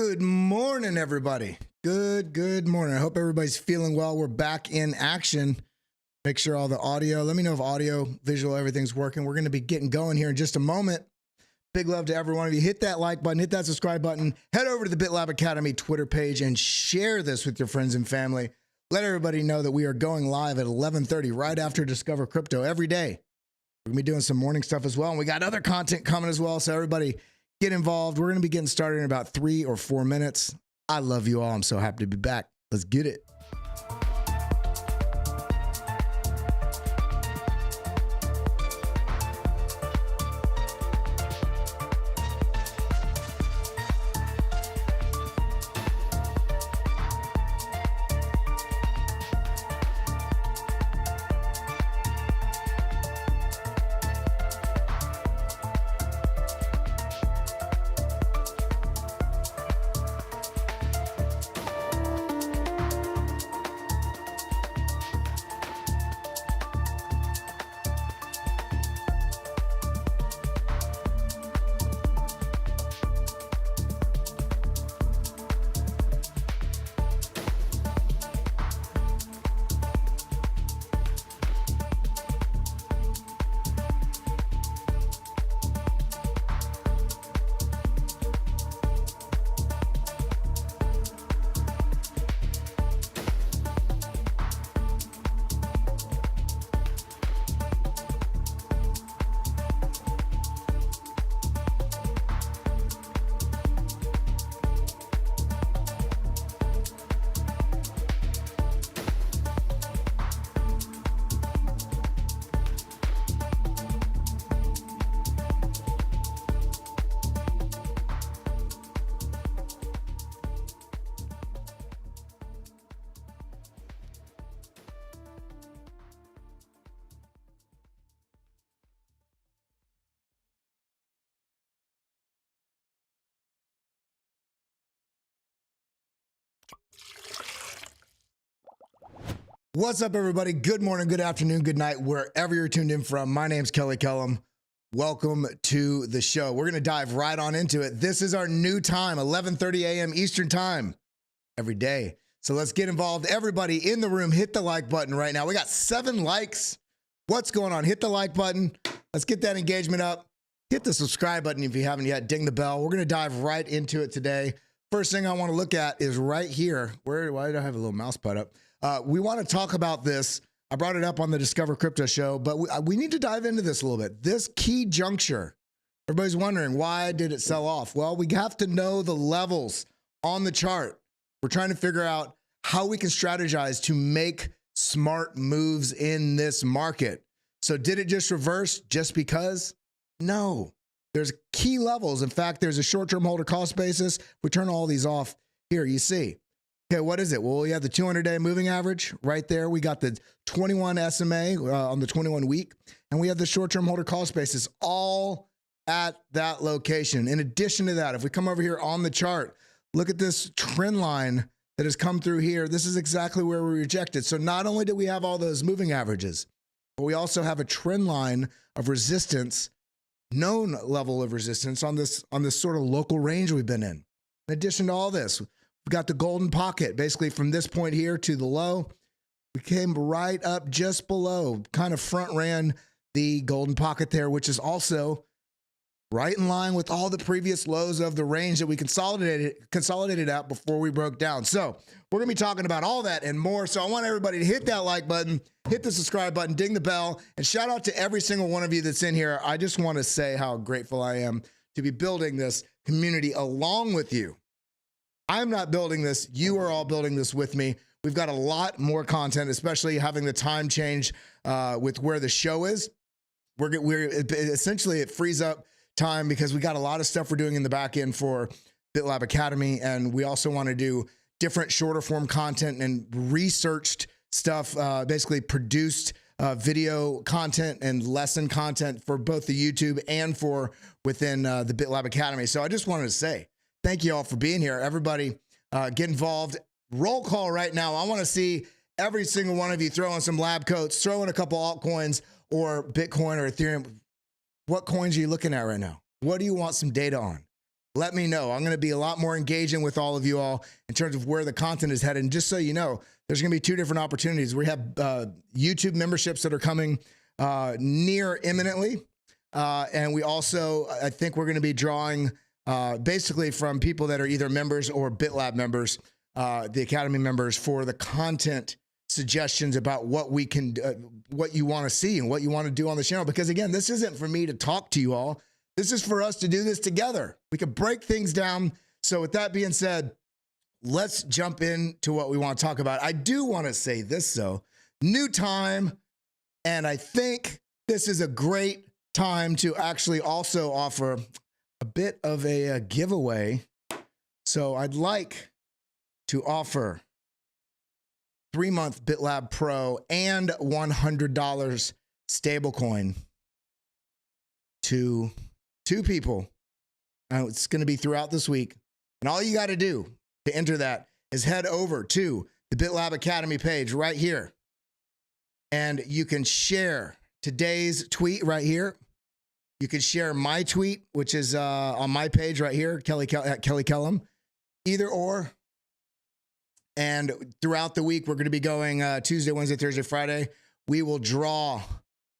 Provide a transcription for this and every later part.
Good morning, everybody. Good morning. I hope everybody's feeling well. We're back in action. Make sure all the audio, let me know if audio, visual, everything's working. We're going to be getting going here in just a moment. Big love to every one of you. Hit that like button, hit that subscribe button, head over to the BitLab Academy Twitter page and share this with your friends and family. Let everybody know that we are going live at 11:30 right after Discover Crypto every day. We're going to be doing some morning stuff as well. And we got other content coming as well. So everybody get involved. We're going to be getting started in about 3 or 4 minutes. I love you all. I'm so happy to be back. Let's get it. What's up, everybody? Good morning, good afternoon, good night, wherever you're tuned in from. My name's Kellam. Welcome to the show. We're going to dive right on into it. This is our new time, 11:30 a.m. Eastern time every day. So let's get involved. Everybody in the room, hit the like button right now. We got 7 likes. What's going on? Hit the like button. Let's get that engagement up. Hit the subscribe button if you haven't yet. Ding the bell. We're going to dive right into it today. First thing I want to look at is right here. Why did I have a little mouse put up? We want to talk about this. I brought it up on the Discover Crypto show, but we need to dive into this a little bit. This key juncture, everybody's wondering, why did it sell off? Well, we have to know the levels on the chart. We're trying to figure out how we can strategize to make smart moves in this market. So did it just reverse just because? No. There's key levels. In fact, there's a short-term holder cost basis. We turn all these off here, you see. Okay, what is it? Well, we have the 200-day moving average right there. We got the 21 SMA on the 21 week, and we have the short-term holder cost basis all at that location. In addition to that, if we come over here on the chart, look at this trend line that has come through here. This is exactly where we rejected. So not only do we have all those moving averages, but we also have a trend line of resistance, known level of resistance on this sort of local range we've been in. In addition to all this, we've got the golden pocket, basically from this point here to the low. We came right up just below, kind of front ran the golden pocket there, which is also right in line with all the previous lows of the range that we consolidated out before we broke down. So we're gonna be talking about all that and more. So I want everybody to hit that like button, hit the subscribe button, ding the bell, and shout out to every single one of you that's in here. I just want to say how grateful I am to be building this community along with you. I'm not building this. You are all building this with me. We've got a lot more content, especially having the time change with where the show is. Essentially, it frees up time because we got a lot of stuff we're doing in the back end for BitLab Academy. And we also want to do different shorter form content and researched stuff, basically produced video content and lesson content for both the YouTube and for within the BitLab Academy. So I just wanted to say, thank you all for being here. Everybody get involved. Roll call right now. I want to see every single one of you throw in some lab coats, throw in a couple altcoins or Bitcoin or Ethereum. What coins are you looking at right now? What do you want some data on? let me know. I'm going to be a lot more engaging with all of you all in terms of where the content is headed. And just so you know, there's going to be two different opportunities. We have YouTube memberships that are coming near imminently. And we also, I think we're going to be drawing basically from people that are either members or BitLab members, the Academy members, for the content suggestions about what we can, what you want to see and what you want to do on the channel. Because again, this isn't for me to talk to you all. This is for us to do this together. We can break things down. So with that being said, let's jump into what we want to talk about. I do want to say this though, new time. And I think this is a great time to actually also offer a bit of a giveaway. So I'd like to offer 3-month BitLab Pro and $100 stablecoin to 2 people. Now, it's going to be throughout this week. And all you got to do to enter that is head over to the BitLab Academy page right here. And you can share today's tweet right here. You can share my tweet, which is on my page right here, Kelly Kellam, either or. And throughout the week, we're going to be going Tuesday, Wednesday, Thursday, Friday. We will draw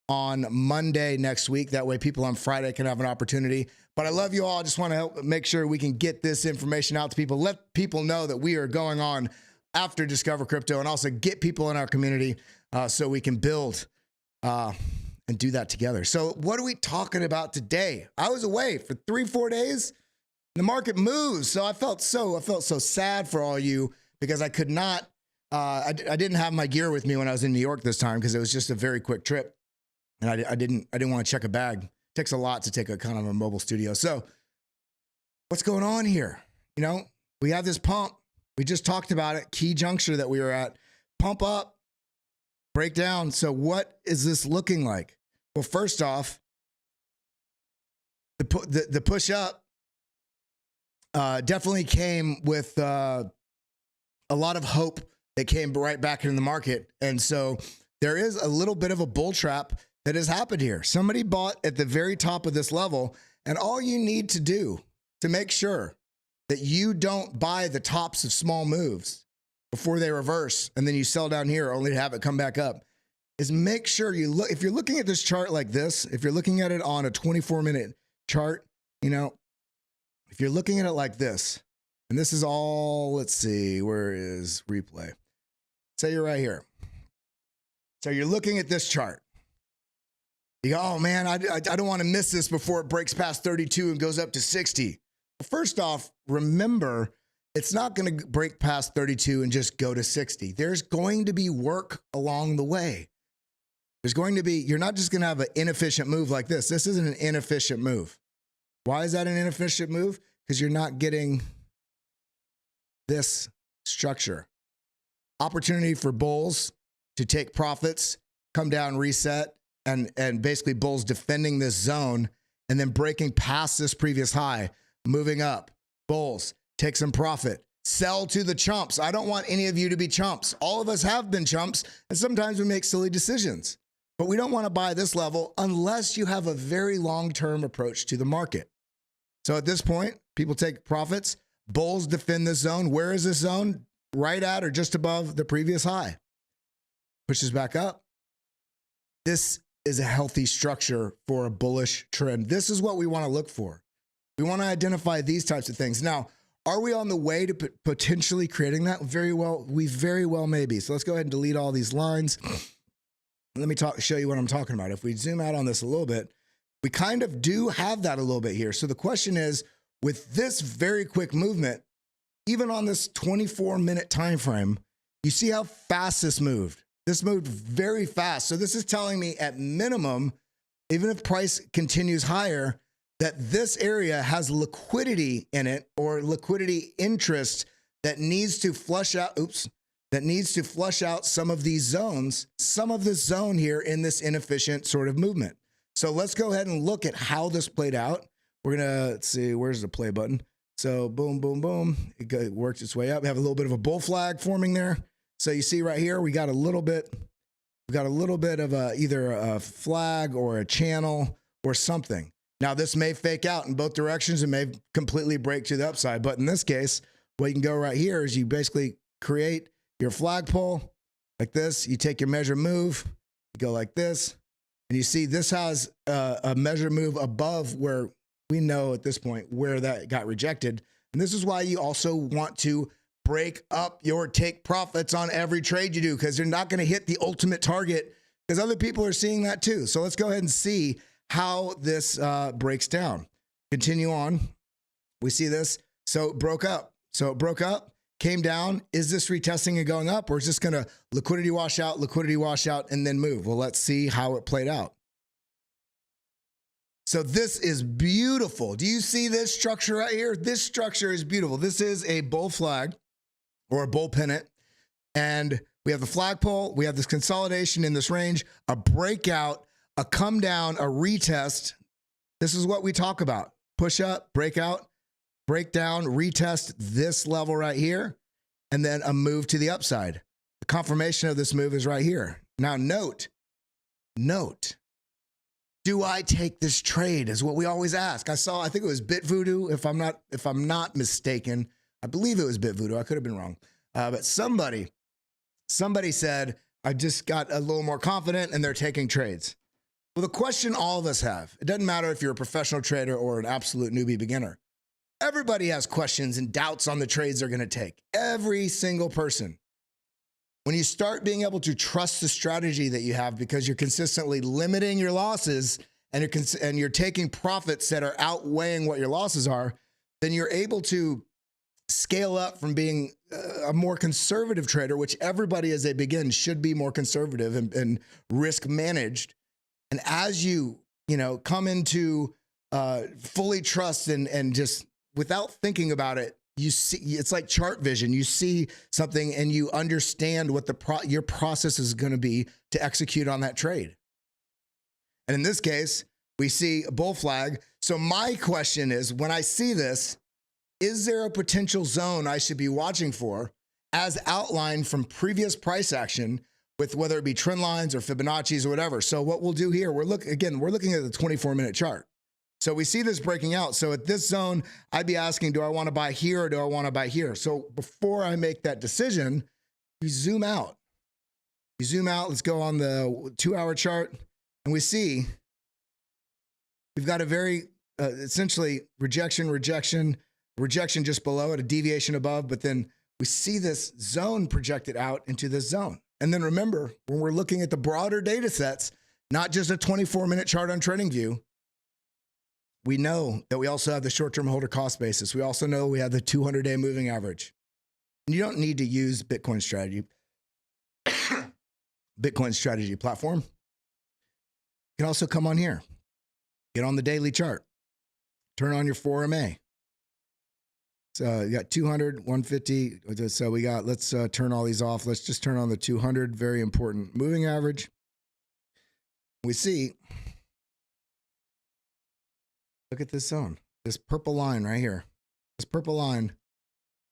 on Monday next week. That way people on Friday can have an opportunity. But I love you all. I just want to help make sure we can get this information out to people. Let people know that we are going on after Discover Crypto, and also get people in our community so we can build and do that together. So what are we talking about today? I was away for 3-4 days. The market moves. So I felt so sad for all you, because I could not, I didn't have my gear with me when I was in New York this time, because it was just a very quick trip. And I didn't want to check a bag. It takes a lot to take a kind of a mobile studio. So what's going on here? You know, we have this pump. We just talked about it. Key juncture that we were at. Pump up, break down. So what is this looking like? Well, first off, the push up definitely came with a lot of hope that came right back into the market. And so there is a little bit of a bull trap that has happened here. Somebody bought at the very top of this level, and all you need to do to make sure that you don't buy the tops of small moves before they reverse and then you sell down here only to have it come back up is make sure you look. If you're looking at this chart like this, if you're looking at it on a 24-minute chart, you know, if you're looking at it like this, and this is all, let's see, where is replay? Say you're right here. So you're looking at this chart. You go, oh man, I don't want to miss this before it breaks past 32 and goes up to 60. Well, first off, remember, it's not going to break past 32 and just go to 60. There's going to be work along the way. There's going to be, you're not just going to have an inefficient move like this. This isn't an inefficient move. Why is that an inefficient move? Because you're not getting this structure. Opportunity for bulls to take profits, come down, reset, and basically bulls defending this zone and then breaking past this previous high, moving up. Bulls, take some profit. Sell to the chumps. I don't want any of you to be chumps. All of us have been chumps, and sometimes we make silly decisions. But we don't want to buy this level unless you have a very long-term approach to the market. So at this point, people take profits. Bulls defend this zone. Where is this zone? Right at or just above the previous high. Pushes back up. This is a healthy structure for a bullish trend. This is what we want to look for. We want to identify these types of things. Now, are we on the way to potentially creating that? Very well, we very well may be. So let's go ahead and delete all these lines. Let me show you what I'm talking about. If we zoom out on this a little bit, we kind of do have that a little bit here. So the question is, with this very quick movement, even on this 24-minute time frame, you see how fast this moved. This moved very fast. So this is telling me at minimum, even if price continues higher, that this area has liquidity in it, or liquidity interest that needs to flush out, that needs to flush out some of these zones, some of this zone here in this inefficient sort of movement. So let's go ahead and look at how this played out. We're gonna, let's see, where's the play button? So boom, boom, boom. It worked its way up. We have a little bit of a bull flag forming there. So you see right here, we got a little bit of either a flag or a channel or something. Now, this may fake out in both directions and may completely break to the upside. But in this case, what you can go right here is you basically create your flagpole like this. You take your measure move, you go like this, and you see this has a measure move above where we know at this point where that got rejected. And this is why you also want to break up your take profits on every trade you do, because you're not going to hit the ultimate target, because other people are seeing that too. So let's go ahead and see how this breaks down. Continue on. We see this. So it broke up. So it broke up, came down. Is this retesting and going up, or is this going to liquidity wash out, and then move? Well, let's see how it played out. So this is beautiful. Do you see this structure right here? This structure is beautiful. This is a bull flag or a bull pennant. And we have the flagpole. We have this consolidation in this range, a breakout, a come down, a retest. This is what we talk about. Push up, breakout, break down, retest this level right here, and then a move to the upside. The confirmation of this move is right here. Now note, do I take this trade is what we always ask. I think it was BitVoodoo, if I'm not mistaken. I believe it was BitVoodoo. I could have been wrong. But somebody said, I just got a little more confident and they're taking trades. Well, the question all of us have, it doesn't matter if you're a professional trader or an absolute newbie beginner. Everybody has questions and doubts on the trades they're going to take. Every single person. When you start being able to trust the strategy that you have because you're consistently limiting your losses and you're taking profits that are outweighing what your losses are, then you're able to scale up from being a more conservative trader, which everybody as they begin should be more conservative and risk managed. And as you come into fully trust and just without thinking about it, you see, it's like chart vision. You see something and you understand what your process is going to be to execute on that trade. And in this case, we see a bull flag. So my question is, when I see this, is there a potential zone I should be watching for as outlined from previous price action with whether it be trend lines or Fibonacci's or whatever? So what we'll do here, we're looking at the 24-minute chart. So we see this breaking out. So at this zone, I'd be asking, do I want to buy here or do I want to buy here? So before I make that decision, you zoom out. You zoom out. Let's go on the 2-hour chart. And we see we've got a very essentially rejection just below it, a deviation above. But then we see this zone projected out into this zone. And then remember, when we're looking at the broader data sets, not just a 24-minute chart on TradingView, we know that we also have the short-term holder cost basis. We also know we have the 200-day moving average. And you don't need to use Bitcoin strategy platform. You can also come on here, get on the daily chart, turn on your 4MA. So you got 200, 150. So we got, let's turn all these off. Let's just turn on the 200, very important moving average. We see, look at this zone, this purple line right here. This purple line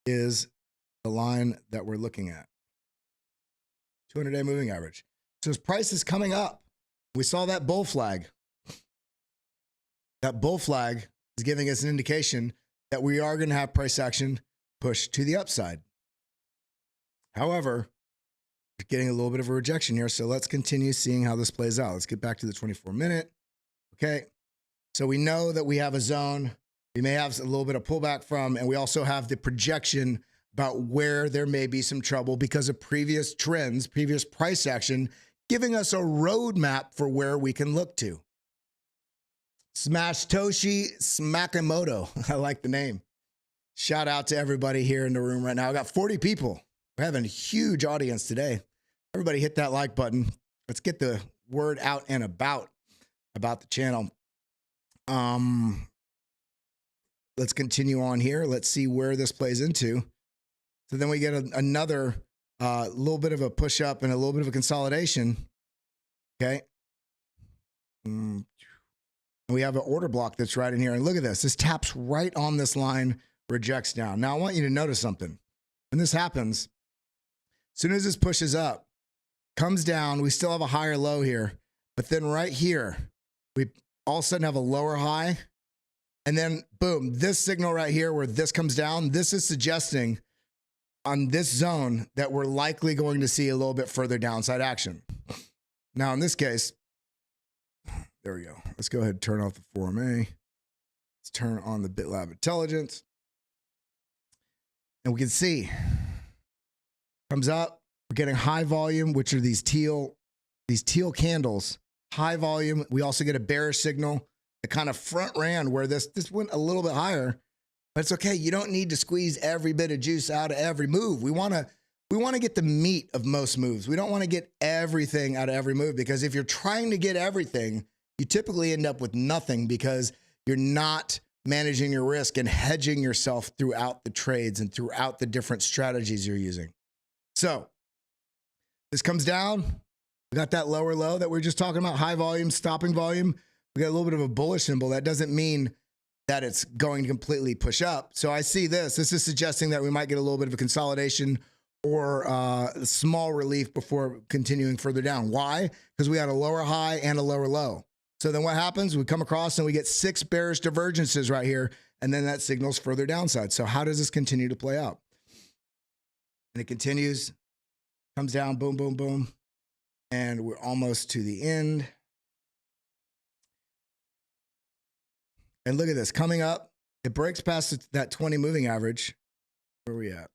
is the line that we're looking at. 200-day moving average. So as price is coming up, we saw that bull flag. That bull flag is giving us an indication that we are going to have price action push to the upside. However, we're getting a little bit of a rejection here. So let's continue seeing how this plays out. Let's get back to the 24-minute. Okay. So we know that we have a zone we may have a little bit of pullback from, and we also have the projection about where there may be some trouble because of previous trends, previous price action, giving us a roadmap for where we can look to. Satoshi Nakamoto. I like the name. Shout out to everybody here in the room right now. I got 40 people. We're having a huge audience today. Everybody hit that like button. Let's get the word out and about the channel. Let's continue on here. Let's see where this plays into. So then we get another little bit of a push up and a little bit of a consolidation. Okay. And we have an order block that's right in here. And look at this. This taps right on this line, rejects down. Now I want you to notice something. When this happens, as soon as this pushes up, comes down, we still have a higher low here. But then right here, we all of a sudden have a lower high. And then boom, this signal right here where this comes down, this is suggesting on this zone that we're likely going to see a little bit further downside action. Now in this case, there we go. Let's go ahead and turn off the 4MA. Let's turn on the BitLab Intelligence. And we can see, comes up, we're getting high volume, which are these teal candles, high volume. We also get a bearish signal that kind of front ran where this went a little bit higher, but it's okay. You don't need to squeeze every bit of juice out of every move. We want to get the meat of most moves. We don't want to get everything out of every move, because if you're trying to get everything, you typically end up with nothing because you're not managing your risk and hedging yourself throughout the trades and throughout the different strategies you're using. So this comes down. We got that lower low that we are just talking about, high volume, stopping volume. We got a little bit of a bullish symbol. That doesn't mean that it's going to completely push up. So I see this. This is suggesting that we might get a little bit of a consolidation or a small relief before continuing further down. Why? Because we had a lower high and a lower low. So then what happens? We come across and we get 6 bearish divergences right here, and then that signals further downside. So how does this continue to play out? And it continues, comes down, boom, boom, boom, and we're almost to the end. And look at this, coming up, it breaks past that 20 moving average. Where are we at?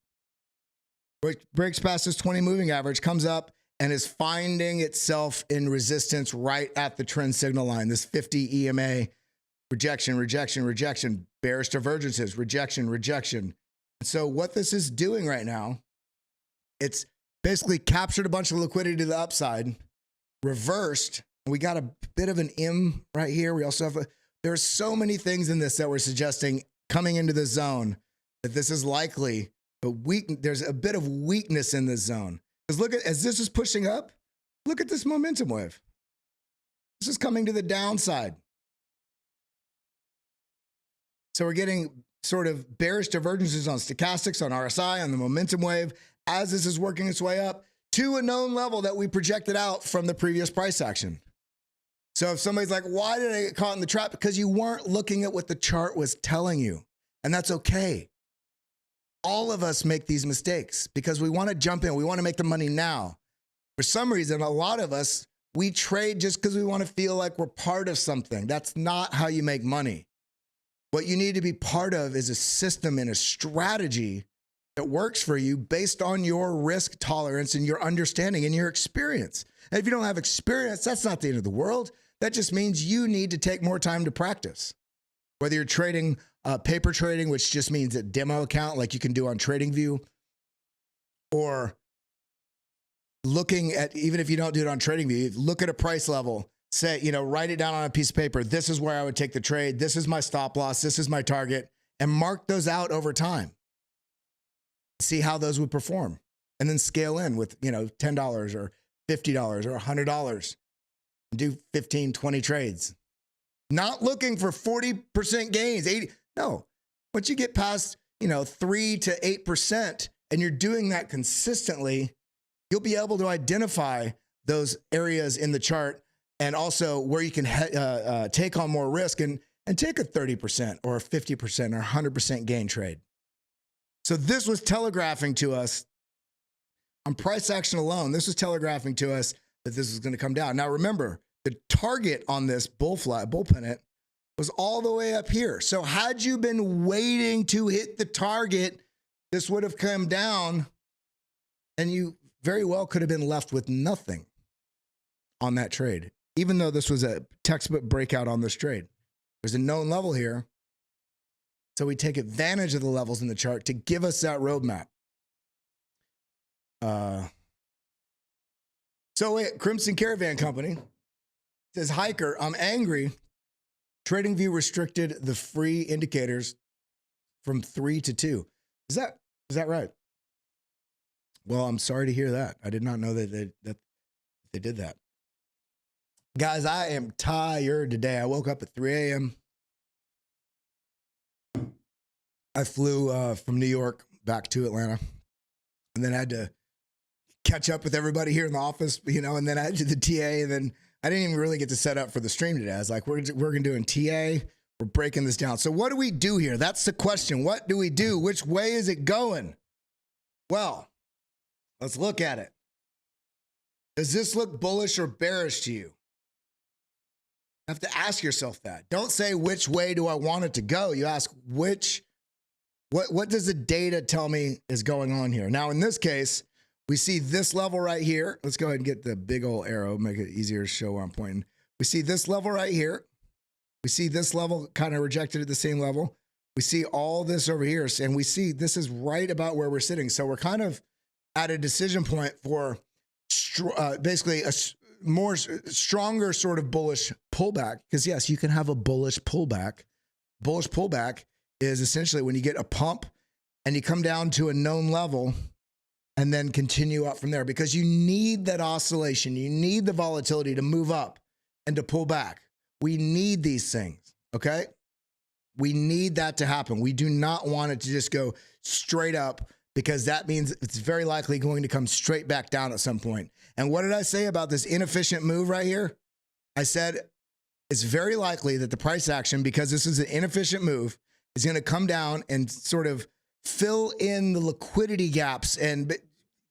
Breaks past this 20 moving average, comes up, and is finding itself in resistance right at the trend signal line. This 50 EMA, rejection, rejection, rejection, bearish divergences, rejection, rejection. And so what this is doing right now, it's basically captured a bunch of liquidity to the upside, reversed. We got a bit of an M right here. We also have there's so many things in this that we're suggesting coming into the zone that this is likely, but there's a bit of weakness in this zone. Because look at, as this is pushing up, look at this momentum wave. This is coming to the downside. So we're getting sort of bearish divergences on stochastics, on RSI, on the momentum wave, as this is working its way up to a known level that we projected out from the previous price action. So if somebody's like, why did I get caught in the trap? Because you weren't looking at what the chart was telling you. And that's okay. All of us make these mistakes because we want to jump in. We want to make the money now. For some reason, a lot of us, we trade just because we want to feel like we're part of something. That's not how you make money. What you need to be part of is a system and a strategy that works for you based on your risk tolerance and your understanding and your experience. And if you don't have experience, that's not the end of the world. That just means you need to take more time to practice. Whether you're trading paper trading, which just means a demo account like you can do on TradingView, or looking at, even if you don't do it on TradingView, look at a price level, say, write it down on a piece of paper. This is where I would take the trade. This is my stop loss. This is my target, and mark those out over time. See how those would perform, and then scale in with, $10 or $50 or $100 and do 15, 20 trades. Not looking for 40% gains, 80. No, once you get past, 3 to 8%, and you're doing that consistently, you'll be able to identify those areas in the chart, and also where you can take on more risk and take a 30% or a 50% or 100% gain trade. So this was telegraphing to us on price action alone. This was telegraphing to us that this was going to come down. Now remember, the target on this bull pennant was all the way up here. So had you been waiting to hit the target, this would have come down, and you very well could have been left with nothing on that trade, even though this was a textbook breakout on this trade. There's a known level here. So we take advantage of the levels in the chart to give us that roadmap. Crimson Caravan Company says, Hiker, I'm angry. TradingView restricted the free indicators from 3 to 2. Is that right? Well, I'm sorry to hear that. I did not know that they did that. Guys, I am tired today. I woke up at 3 a.m. I flew from New York back to Atlanta, and then I had to catch up with everybody here in the office, and then I had to the TA, and then I didn't even really get to set up for the stream today. I was like, we're going to do in TA. We're breaking this down. So what do we do here? That's the question. What do we do? Which way is it going? Well, let's look at it. Does this look bullish or bearish to you? You have to ask yourself that. Don't say, which way do I want it to go? You ask, what does the data tell me is going on here? Now, in this case, we see this level right here. Let's go ahead and get the big old arrow, make it easier to show where I'm pointing. We see this level right here. We see this level kind of rejected at the same level. We see all this over here, and we see this is right about where we're sitting. So we're kind of at a decision point for basically a stronger sort of bullish pullback. Because yes, you can have a bullish pullback. Bullish pullback is essentially when you get a pump and you come down to a known level and then continue up from there, because you need that oscillation. You need the volatility to move up and to pull back. We need these things, okay? We need that to happen. We do not want it to just go straight up, because that means it's very likely going to come straight back down at some point. And what did I say about this inefficient move right here? I said it's very likely that the price action, because this is an inefficient move, is going to come down and sort of fill in the liquidity gaps and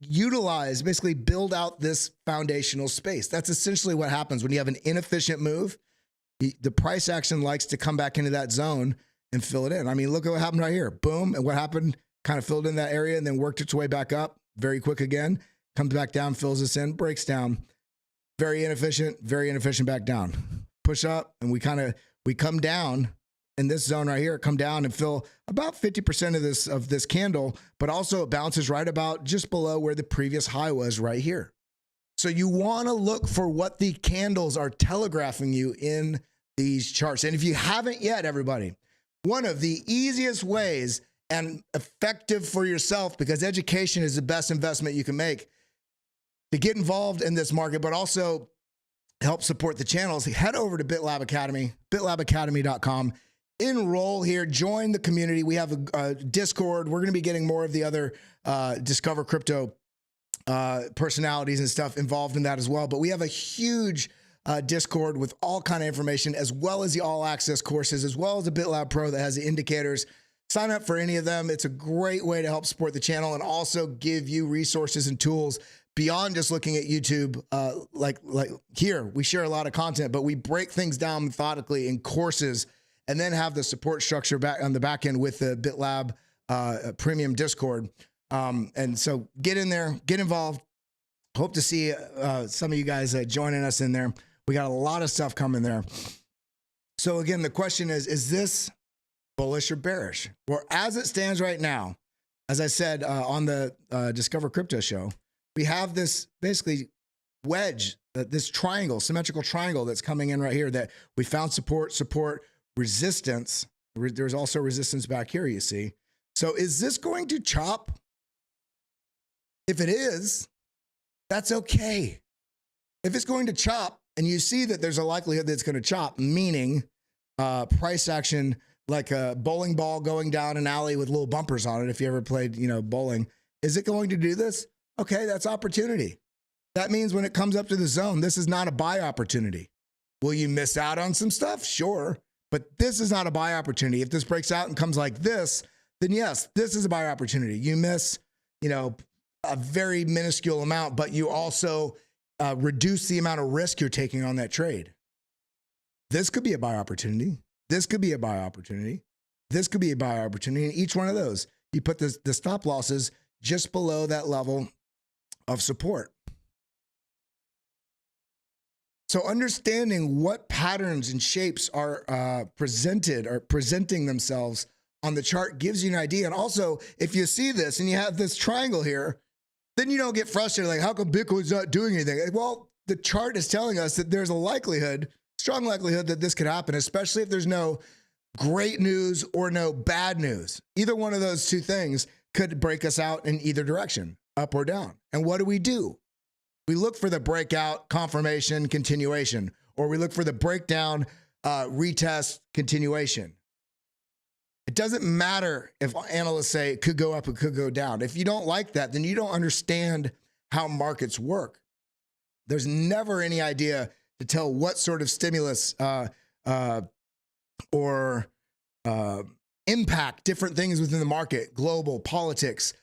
utilize, basically build out this foundational space. That's essentially what happens when you have an inefficient move. The price action likes to come back into that zone and fill it in. I mean, look at what happened right here. Boom. And what happened? Kind of filled in that area and then worked its way back up very quick again. Comes back down, fills this in, breaks down. Very inefficient back down. Push up, and we come down in this zone right here, come down and fill about 50% of this candle, but also it bounces right about just below where the previous high was right here. So you want to look for what the candles are telegraphing you in these charts. And if you haven't yet, everybody, one of the easiest ways and effective for yourself, because education is the best investment you can make to get involved in this market, but also help support the channels, head over to BitLab Academy, bitlabacademy.com. Enroll here, join the community. We have a Discord. We're going to be getting more of the other Discover Crypto personalities and stuff involved in that as well. But we have a huge Discord with all kind of information, as well as the all access courses, as well as the BitLab Pro that has the indicators. Sign up for any of them. It's a great way to help support the channel and also give you resources and tools beyond just looking at YouTube. Like here, we share a lot of content, but we break things down methodically in courses, and then have the support structure back on the back end with the BitLab Premium Discord. And so get in there, get involved. Hope to see some of you guys joining us in there. We got a lot of stuff coming there. So again, the question is this bullish or bearish? Well, as it stands right now, as I said on the Discover Crypto show, we have this basically wedge, this triangle, symmetrical triangle that's coming in right here that we found support, resistance. There's also resistance back here, you see. So is this going to chop? If it is, that's okay. If it's going to chop and you see that there's a likelihood that it's going to chop, meaning price action like a bowling ball going down an alley with little bumpers on it, if you ever played, bowling, is it going to do this? Okay, that's opportunity. That means when it comes up to the zone, this is not a buy opportunity. Will you miss out on some stuff? Sure. But this is not a buy opportunity. If this breaks out and comes like this, then yes, this is a buy opportunity. You miss, a very minuscule amount, but you also reduce the amount of risk you're taking on that trade. This could be a buy opportunity. This could be a buy opportunity. This could be a buy opportunity. And each one of those, you put the stop losses just below that level of support. So understanding what patterns and shapes are presenting themselves on the chart gives you an idea. And also, if you see this and you have this triangle here, then you don't get frustrated, like, how come Bitcoin's not doing anything? Well, the chart is telling us that there's a likelihood, strong likelihood, that this could happen, especially if there's no great news or no bad news. Either one of those two things could break us out in either direction, up or down. And what do? We look for the breakout, confirmation, continuation, or we look for the breakdown, retest, continuation. It doesn't matter if analysts say it could go up, it could go down. If you don't like that, then you don't understand how markets work. There's never any idea to tell what sort of stimulus or impact different things within the market, global politics,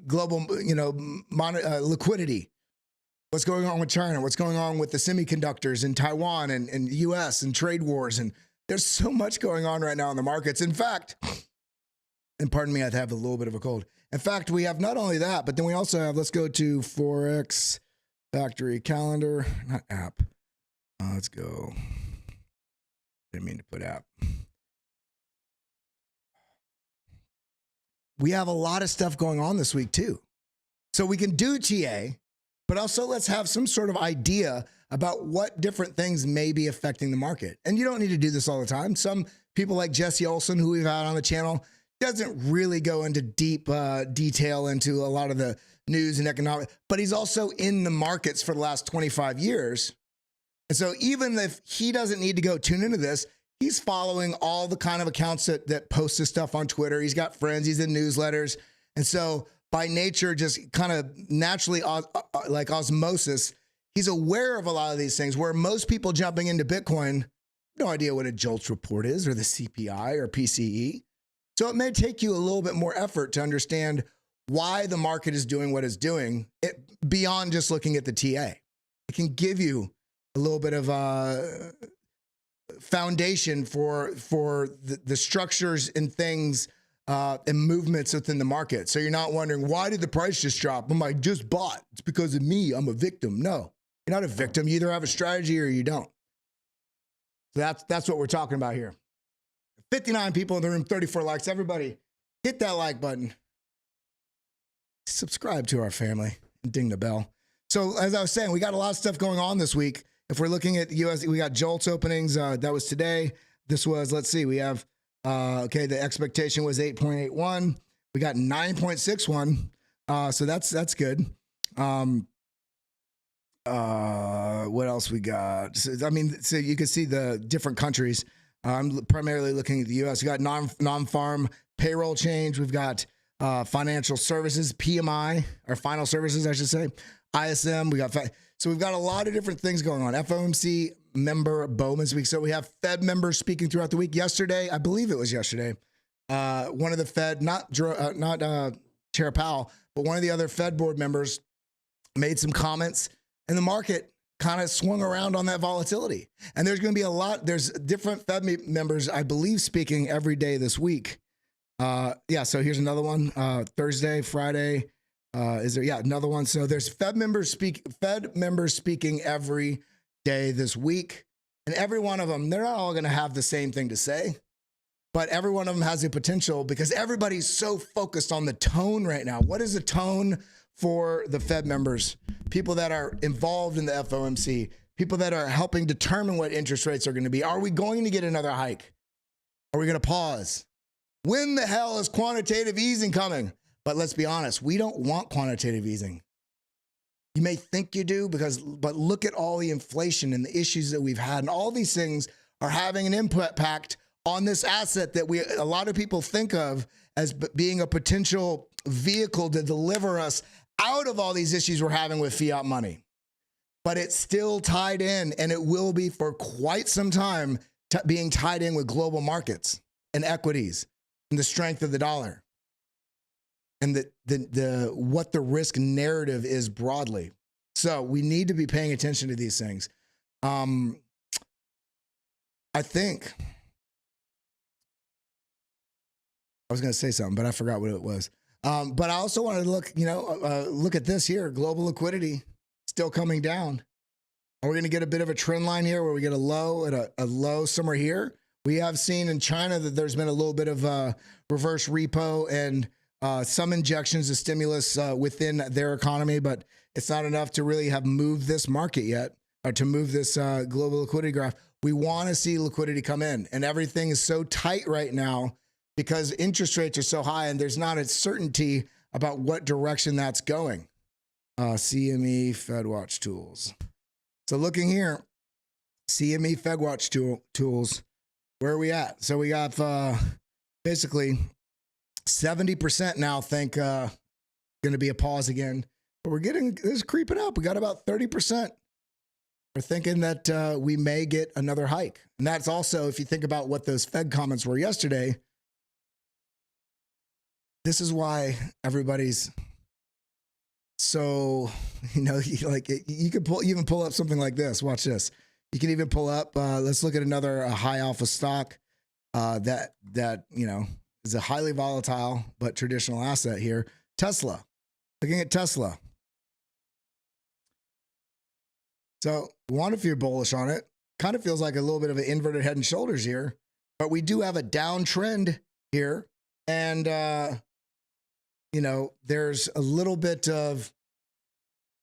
global, liquidity. What's going on with China? What's going on with the semiconductors in Taiwan and the US and trade wars? And there's so much going on right now in the markets. In fact, and pardon me, I have a little bit of a cold. In fact, we have not only that, but then we also have, let's go to Forex Factory Calendar, not app. Let's go. Didn't mean to put app. We have a lot of stuff going on this week too. So we can do TA, but also let's have some sort of idea about what different things may be affecting the market. And you don't need to do this all the time. Some people like Jesse Olson, who we've had on the channel, doesn't really go into deep detail into a lot of the news and economic, but he's also in the markets for the last 25 years. And so even if he doesn't need to go tune into this, he's following all the kind of accounts that post this stuff on Twitter. He's got friends, he's in newsletters. And so by nature, just kind of naturally, like osmosis, he's aware of a lot of these things, where most people jumping into Bitcoin, no idea what a JOLTS report is, or the CPI or PCE. So it may take you a little bit more effort to understand why the market is doing what it's doing, beyond just looking at the TA. It can give you a little bit of a foundation for the structures and things and movements within the market. So you're not wondering, why did the price just drop? I just bought. It's because of me. I'm a victim. No, you're not a victim. You either have a strategy or you don't. So that's what we're talking about here. 59 people in the room, 34 likes. Everybody hit that like button. Subscribe to our family and ding the bell. So as I was saying, we got a lot of stuff going on this week. If we're looking at US, we got JOLTS openings. That was today. This was, let's see, we have, the expectation was 8.81. We got 9.61. So that's good. What else we got? So you can see the different countries. I'm primarily looking at the US. We got non-farm payroll change. We've got financial services, PMI, or final services, I should say. ISM, so we've got a lot of different things going on. FOMC member Bowman's week. So we have Fed members speaking throughout the week. Yesterday, I believe it was yesterday, one of the Fed, not Chair Powell, but one of the other Fed board members made some comments, and the market kind of swung around on that volatility. And there's going to be there's different Fed members, I believe, speaking every day this week. So here's another one, Thursday, Friday. Another one. So there's Fed members speaking every day this week, and every one of them, they're not all going to have the same thing to say, but every one of them has the potential, because everybody's so focused on the tone right now. What is the tone for the Fed members, people that are involved in the FOMC, people that are helping determine what interest rates are going to be? Are we going to get another hike? Are we going to pause? When the hell is quantitative easing coming? But let's be honest, we don't want quantitative easing. You may think you do, but look at all the inflation and the issues that we've had, and all these things are having an impact on this asset that a lot of people think of as being a potential vehicle to deliver us out of all these issues we're having with fiat money. But it's still tied in, and it will be for quite some time, being tied in with global markets and equities and the strength of the dollar, and what the risk narrative is broadly. So we need to be paying attention to these things. I think I was going to say something, but I forgot what it was. But I also wanted to look at this here. Global liquidity still coming down. Are we going to get a bit of a trend line here where we get a low at a low somewhere here? We have seen in China that there's been a little bit of reverse repo and some injections of stimulus within their economy, but it's not enough to really have moved this market yet, or to move this global liquidity graph. We want to see liquidity come in, and everything is so tight right now because interest rates are so high, and there's not a certainty about what direction that's going. CME FedWatch tools. So looking here, CME FedWatch tools, where are we at? So we got basically 70% now think going to be a pause again, but we're getting this creeping up. We got about 30%. We're thinking that we may get another hike. And that's also, if you think about what those Fed comments were yesterday, this is why everybody's so, like you could even pull up something like this. Watch this. You can even pull up, let's look at another high alpha stock that is a highly volatile but traditional asset here. Tesla. Looking at Tesla. So one, if you're bullish on it, kind of feels like a little bit of an inverted head and shoulders here, but we do have a downtrend here. And, there's a little bit of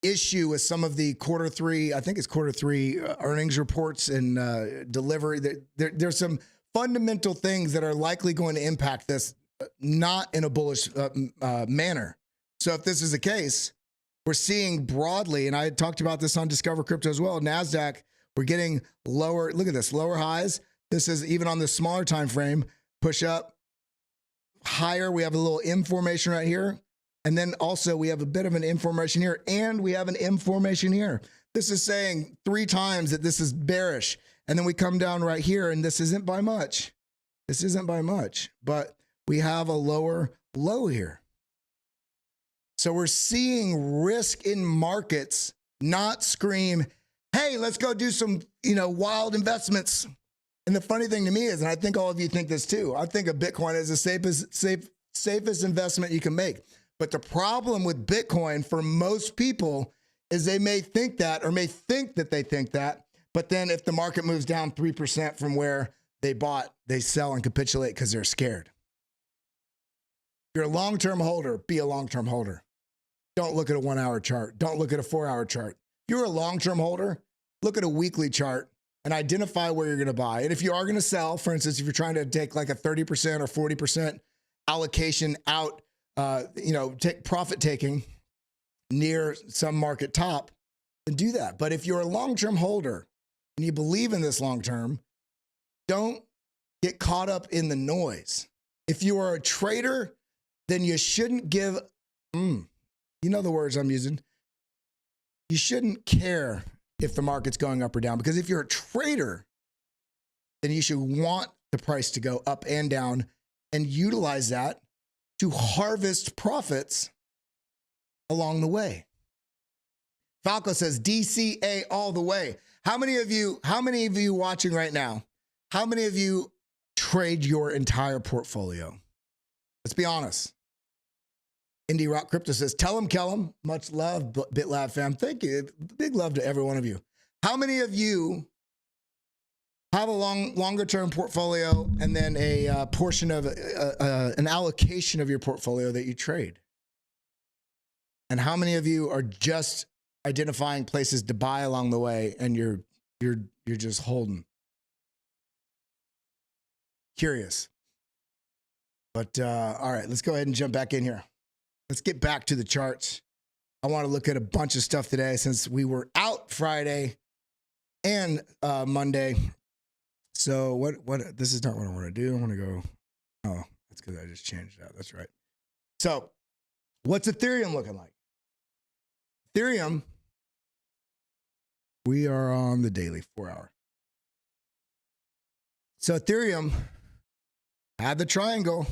issue with some of the Q3, I think it's Q3 earnings reports and delivery. There's some fundamental things that are likely going to impact this, not in a bullish manner. So if this is the case, we're seeing broadly, and I had talked about this on Discover Crypto as well, NASDAQ, we're getting lower, look at this, lower highs. This is even on the smaller time frame, push up, higher. We have a little M formation right here. And then also we have a bit of an M formation here, and we have an M formation here. This is saying 3 times that this is bearish. And then we come down right here, and this isn't by much. This isn't by much, but we have a lower low here. So we're seeing risk in markets not scream, hey, let's go do some, wild investments. And the funny thing to me is, and I think all of you think this too, I think of Bitcoin as the safest investment you can make. But the problem with Bitcoin for most people is they may think that, or may think that they think that, but then if the market moves down 3% from where they bought, they sell and capitulate because they're scared. If you're a long-term holder, be a long-term holder. Don't look at a 1-hour chart. Don't look at a 4-hour chart. If you're a long-term holder, look at a weekly chart and identify where you're going to buy. And if you are going to sell, for instance, if you're trying to take like a 30% or 40% allocation out, take profit taking near some market top, then do that. But if you're a long-term holder and you believe in this long-term, don't get caught up in the noise. If you are a trader, then you shouldn't give, you know the words I'm using. You shouldn't care if the market's going up or down, because if you're a trader, then you should want the price to go up and down and utilize that to harvest profits along the way. Falco says DCA all the way. How many of you watching right now, how many of you trade your entire portfolio? Let's be honest. Indie Rock Crypto says, tell him, Kellam. Much love, BitLab fam. Thank you. Big love to every one of you. How many of you have a longer term portfolio and then a portion of an allocation of your portfolio that you trade? And how many of you are just identifying places to buy along the way and you're just holding? Curious. But all right, let's go ahead and jump back in here. Let's get back to the charts. I want to look at a bunch of stuff today since we were out Friday and Monday. So what this is not what I want to do. I want to go, oh, that's because I just changed that. That's right. So what's Ethereum looking like? Ethereum, we are on the daily 4-hour. So Ethereum had the triangle,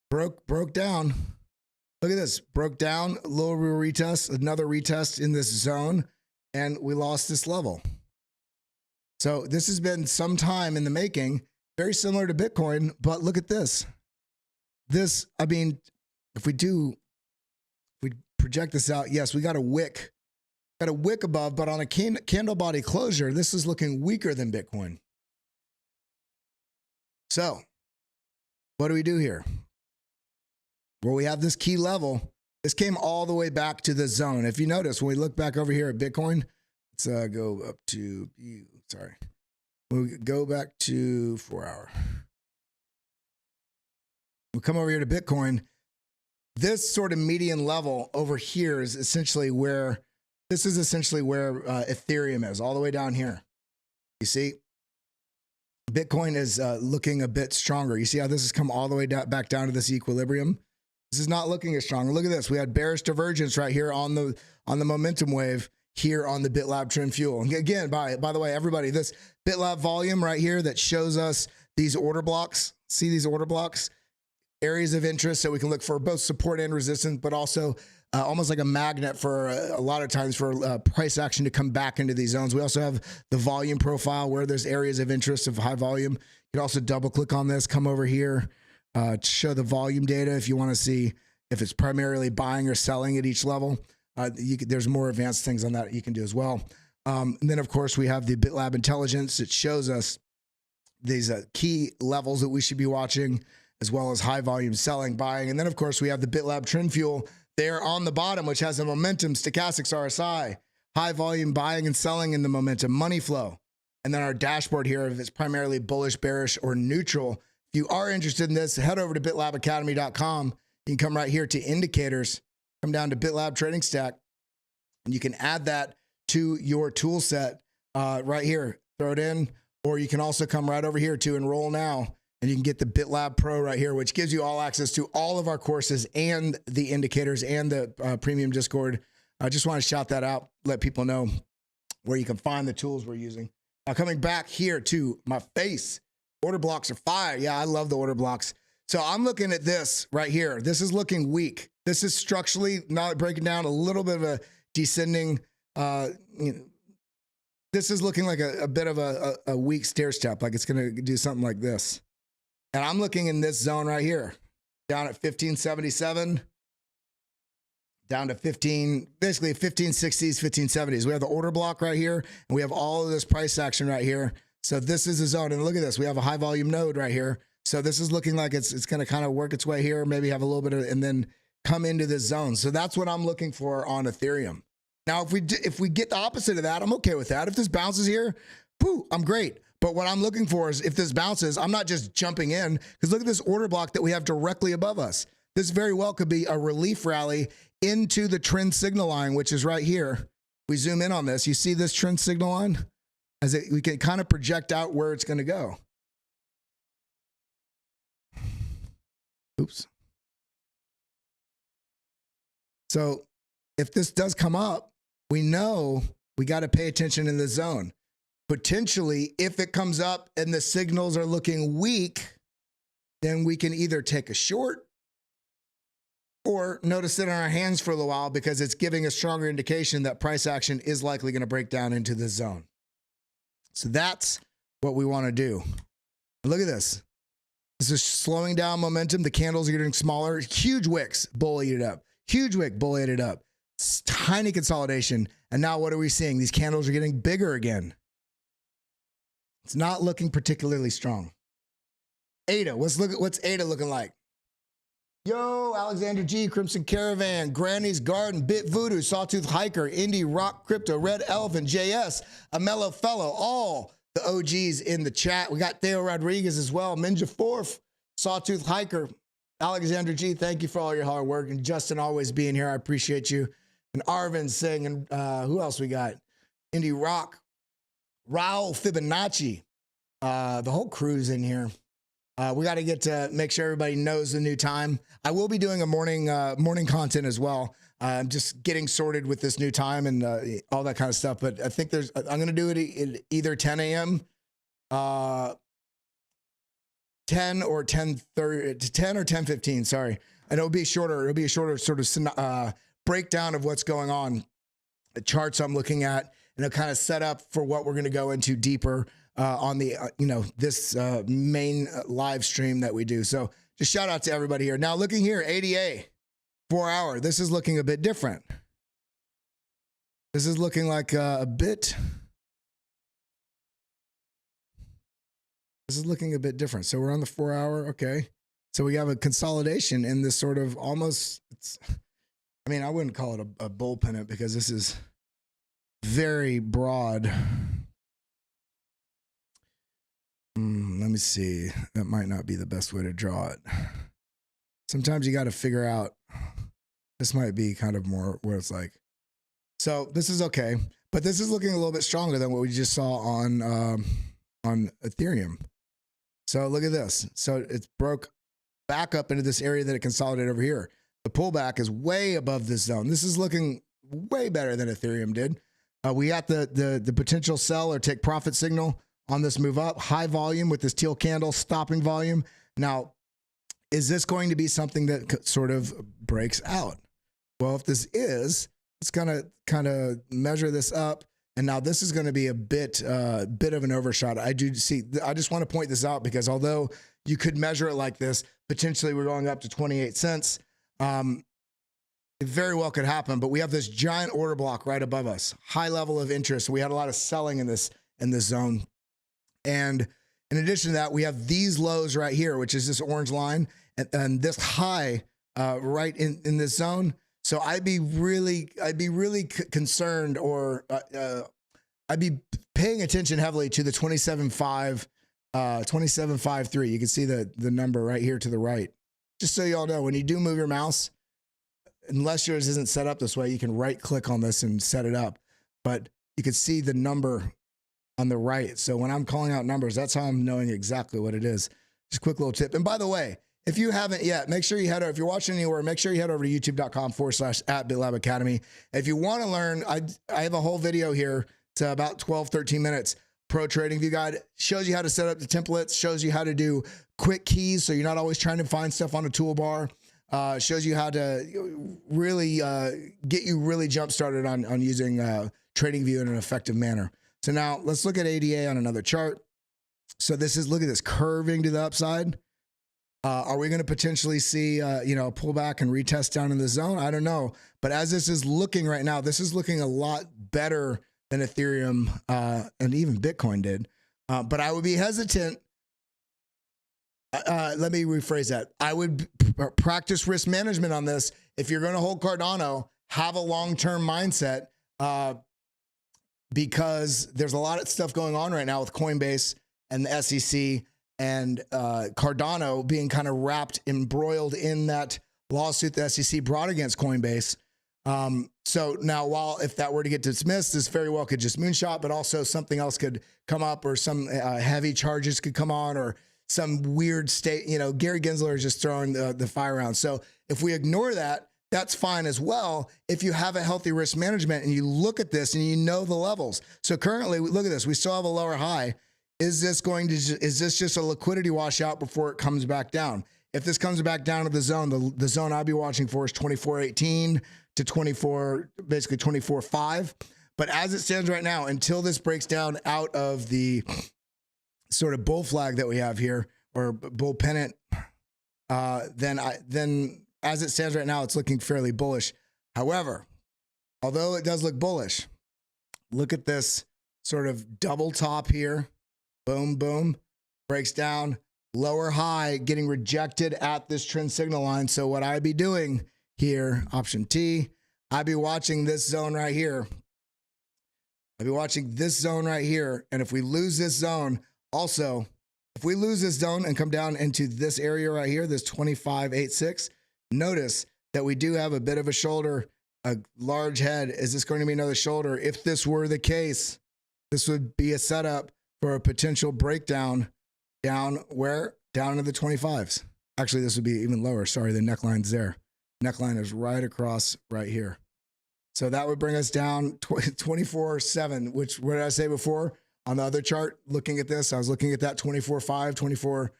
broke down. Look at this, broke down, a little retest, another retest in this zone, and we lost this level. So this has been some time in the making, very similar to Bitcoin, but look at this. This, I mean, if we project this out, yes, we got a wick above, but on a candle body closure, this is looking weaker than Bitcoin. So what do we do here? Well, we have this key level. This came all the way back to the zone. If you notice, when we look back over here at Bitcoin, let's go up to, sorry. We'll go back to 4-hour. We'll come over here to Bitcoin. This sort of median level over here is essentially where, Ethereum is, all the way down here. You see? Bitcoin is looking a bit stronger. You see how this has come all the way back down to this equilibrium? This is not looking as strong. Look at this. We had bearish divergence right here on the momentum wave. here on the BitLab Trend Fuel. And again, by the way, everybody, this BitLab volume right here that shows us these order blocks, see these order blocks, areas of interest, so we can look for both support and resistance, but also almost like a magnet for a lot of times for price action to come back into these zones. We also have the volume profile where there's areas of interest of high volume. You can also double click on this, come over here to show the volume data if you want to see if it's primarily buying or selling at each level. There's more advanced things on that you can do as well. And then, of course, we have the BitLab Intelligence. It shows us these key levels that we should be watching, as well as high volume selling, buying. And then, of course, we have the BitLab Trend Fuel there on the bottom, which has a momentum, stochastics, RSI, high volume buying and selling in the momentum, money flow. And then our dashboard here, if it's primarily bullish, bearish, or neutral. If you are interested in this, head over to bitlabacademy.com. You can come right here to indicators, come down to BitLab Trading Stack, and you can add that to your tool set right here. Throw it in, or you can also come right over here to enroll now, and you can get the BitLab Pro right here, which gives you all access to all of our courses and the indicators and the premium Discord. I just want to shout that out, let people know where you can find the tools we're using. Now, coming back here to my face, order blocks are fire. Yeah, I love the order blocks. So I'm looking at this right here. This is looking weak. This is structurally not breaking down, a little bit of a descending. This is looking like a bit of a weak stair step, like it's going to do something like this. And I'm looking in this zone right here, down at 1577, down to 15, basically 1560s, 1570s. We have the order block right here, and we have all of this price action right here. So this is the zone. And look at this. We have a high volume node right here. So this is looking like it's going to kind of work its way here, maybe have a little bit of, and then come into this zone. So that's what I'm looking for on Ethereum. Now, if we get the opposite of that, I'm okay with that. If this bounces here, pooh, I'm great. But what I'm looking for is if this bounces, I'm not just jumping in, because look at this order block that we have directly above us. This very well could be a relief rally into the trend signal line, which is right here. We zoom in on this. You see this trend signal line? We can kind of project out where it's going to go. Oops. So if this does come up, we know we got to pay attention in the zone. Potentially, if it comes up and the signals are looking weak, then we can either take a short or notice it in our hands for a little while, because it's giving a stronger indication that price action is likely going to break down into this zone. So that's what we want to do. Look at this. This is slowing down momentum. The candles are getting smaller. Huge wicks, bull ate it up. Huge wick, bull ate it up. Tiny consolidation. And now what are we seeing? These candles are getting bigger again. It's not looking particularly strong. ADA, what's ADA looking like? Yo, Alexander G, Crimson Caravan, Granny's Garden, Bit Voodoo, Sawtooth Hiker, Indie Rock Crypto, Red Elephant, JS, Amello Fellow, all the OGs in the chat. We got Theo Rodriguez as well, Ninja Fourth, Sawtooth Hiker, Alexander G, thank you for all your hard work, and Justin always being here. I appreciate you. And Arvin Singh, and who else we got? Indie Rock, Raul Fibonacci, the whole crew's in here. We got to get to make sure everybody knows the new time. I will be doing a morning content as well. I'm just getting sorted with this new time and all that kind of stuff. But I think I'm going to do it at either 10 a.m., 10 or 10:30, 10 or 10:15. Sorry, and it'll be shorter. It'll be a shorter sort of breakdown of what's going on, the charts I'm looking at, and it'll kind of set up for what we're going to go into deeper on the this main live stream that we do. So just shout out to everybody here. Now looking here, ADA 4 hour. This is looking a bit different. This is looking like a bit. This is looking a bit different. So we're on the 4 hour. Okay. So we have a consolidation in this sort of almost, I mean, I wouldn't call it a bull pennant because this is very broad. Let me see. That might not be the best way to draw it. Sometimes you got to figure out, this might be kind of more where it's like, so this is okay, but this is looking a little bit stronger than what we just saw on Ethereum. So look at this. So it's broke back up into this area that it consolidated over here. The pullback is way above this zone. This is looking way better than Ethereum did. We got the potential sell or take profit signal on this move up. High volume with this teal candle, stopping volume. Now, is this going to be something that sort of breaks out? Well, if this is, it's gonna kind of measure this up. And now this is going to be a bit of an overshot. I just want to point this out because although you could measure it like this, potentially we're going up to 28 cents. It very well could happen, but we have this giant order block right above us, high level of interest. We had a lot of selling in this zone. And in addition to that, we have these lows right here, which is this orange line, and this high right in this zone. So I'd be really concerned, or I'd be paying attention heavily to the 27.5, 27.53. You can see the number right here to the right. Just so y'all know, when you do move your mouse, unless yours isn't set up this way, you can right click on this and set it up. But you can see the number on the right. So when I'm calling out numbers, that's how I'm knowing exactly what it is. Just a quick little tip. And by the way, if you haven't yet, make sure you head over, if you're watching anywhere, make sure you head over to youtube.com/@BitLab Academy. If you want to learn, I have a whole video here. It's about 12, 13 minutes. Pro Trading View Guide shows you how to set up the templates, shows you how to do quick keys. So you're not always trying to find stuff on a toolbar. Shows you how to really get you really jump started on using TradingView in an effective manner. So now let's look at ADA on another chart. So this is, look at this curving to the upside. Are we going to potentially see, a pullback and retest down in the zone? I don't know. But as this is looking right now, this is looking a lot better than Ethereum and even Bitcoin did. But I would be hesitant. Let me rephrase that. I would practice risk management on this. If you're going to hold Cardano, have a long-term mindset because there's a lot of stuff going on right now with Coinbase and the SEC and Cardano being kind of embroiled in that lawsuit the SEC brought against Coinbase. So now, while if that were to get dismissed, this very well could just moonshot, but also something else could come up, or some heavy charges could come on, or some weird state, Gary Gensler is just throwing the fire around. So if we ignore that, that's fine as well. If you have a healthy risk management and you look at this and you know the levels. So currently, look at this, we still have a lower high. Is this just a liquidity washout before it comes back down? If this comes back down to the zone, the zone I'll be watching for is 24.18 to 24, basically 24.5. But as it stands right now, until this breaks down out of the sort of bull flag that we have here, or bull pennant, then as it stands right now, it's looking fairly bullish. However, although it does look bullish, look at this sort of double top here. Boom, boom, breaks down, lower high, getting rejected at this trend signal line. So what I'd be doing here, option T, I'd be watching this zone right here. I'd be watching this zone right here. And if we lose this zone, also, if we lose this zone and come down into this area right here, this 25.86, notice that we do have a bit of a shoulder, a large head. Is this going to be another shoulder? If this were the case, this would be a setup for a potential breakdown down where? Down to the 25s. Actually, this would be even lower. Sorry, the neckline's there. Neckline is right across right here. So that would bring us down 24.7, which, what did I say before? On the other chart, looking at this, I was looking at that 24.5, 24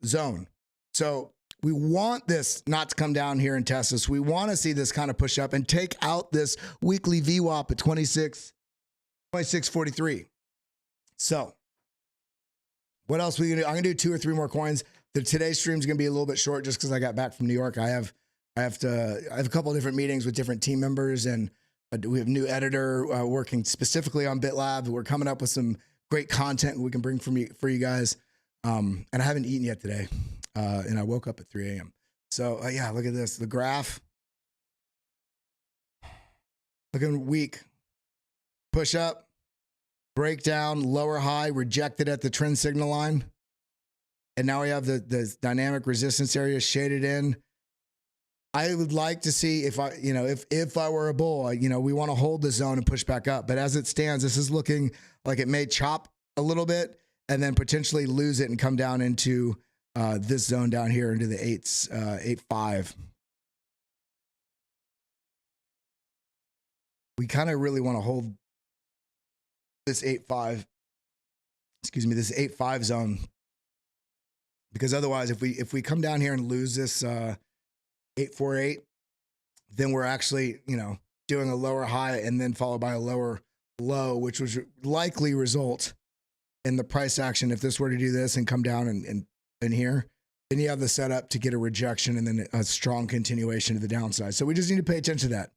zone. So we want this not to come down here and test us. We want to see this kind of push up and take out this weekly VWAP at 26.43. So what else are we gonna do? I'm gonna do 2 or 3 more coins. Today's stream is gonna be a little bit short just because I got back from New York. I have a couple of different meetings with different team members, and we have a new editor working specifically on BitLab. We're coming up with some great content we can bring for you guys. And I haven't eaten yet today, and I woke up at 3 a.m. So yeah, look at this, the graph. Looking weak. Push up. Breakdown, lower high, rejected at the trend signal line. And now we have the dynamic resistance area shaded in. I would like to see if I were a bull, we want to hold the zone and push back up. But as it stands, this is looking like it may chop a little bit and then potentially lose it and come down into this zone down here into the 8.5. we kind of really want to hold this 8.5, excuse me, this 8.5 zone, because otherwise, if we come down here and lose this 8.48, then we're actually, you know, doing a lower high and then followed by a lower low, which would likely result in the price action. If this were to do this and come down and here, then you have the setup to get a rejection and then a strong continuation to the downside. So we just need to pay attention to that.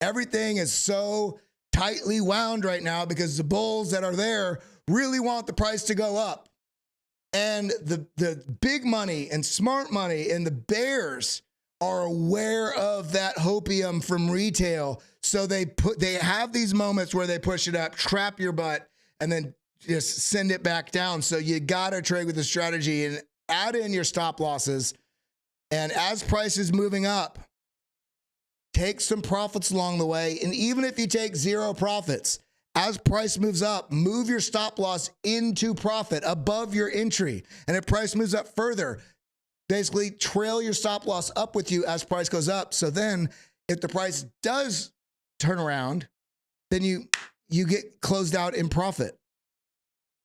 Everything is so tightly wound right now because the bulls that are there really want the price to go up. And the big money and smart money and the bears are aware of that hopium from retail. So they have these moments where they push it up, trap your butt, and then just send it back down. So you got to trade with the strategy and add in your stop losses. And as price is moving up, take some profits along the way. And even if you take 0 profits, as price moves up, move your stop loss into profit above your entry. And if price moves up further, basically trail your stop loss up with you as price goes up. So then if the price does turn around, then you get closed out in profit,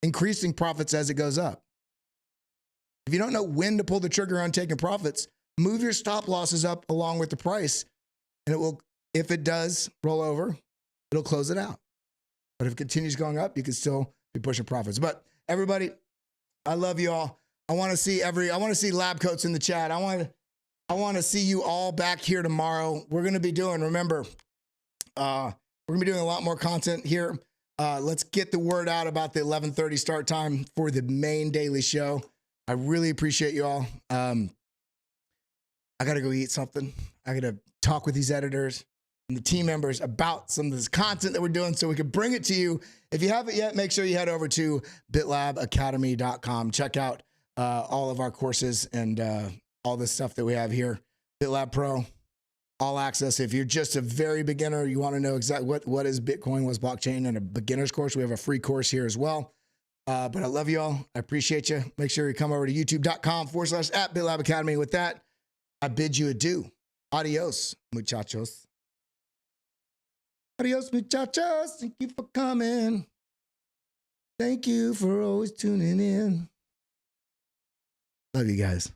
increasing profits as it goes up. If you don't know when to pull the trigger on taking profits, move your stop losses up along with the price, and it will, if it does roll over, it'll close it out. But if it continues going up, you can still be pushing profits. But everybody, I love you all. I want to see lab coats in the chat. I want to see you all back here tomorrow. We're going to be doing, remember, we're going to be doing a lot more content here. Let's get the word out about the 11:30 start time for the main daily show. I really appreciate you all. I got to go eat something. I got to talk with these editors and the team members about some of this content that we're doing so we can bring it to you. If you haven't yet, make sure you head over to bitlabacademy.com. Check out all of our courses and all the stuff that we have here. BitLab Pro, all access. If you're just a very beginner, you want to know exactly what is Bitcoin, what's blockchain, and a beginner's course, we have a free course here as well. But I love you all. I appreciate you. Make sure you come over to youtube.com/@BitLab Academy. With that, I bid you adieu. Adios, muchachos. Adios, muchachos. Thank you for coming. Thank you for always tuning in. Love you guys.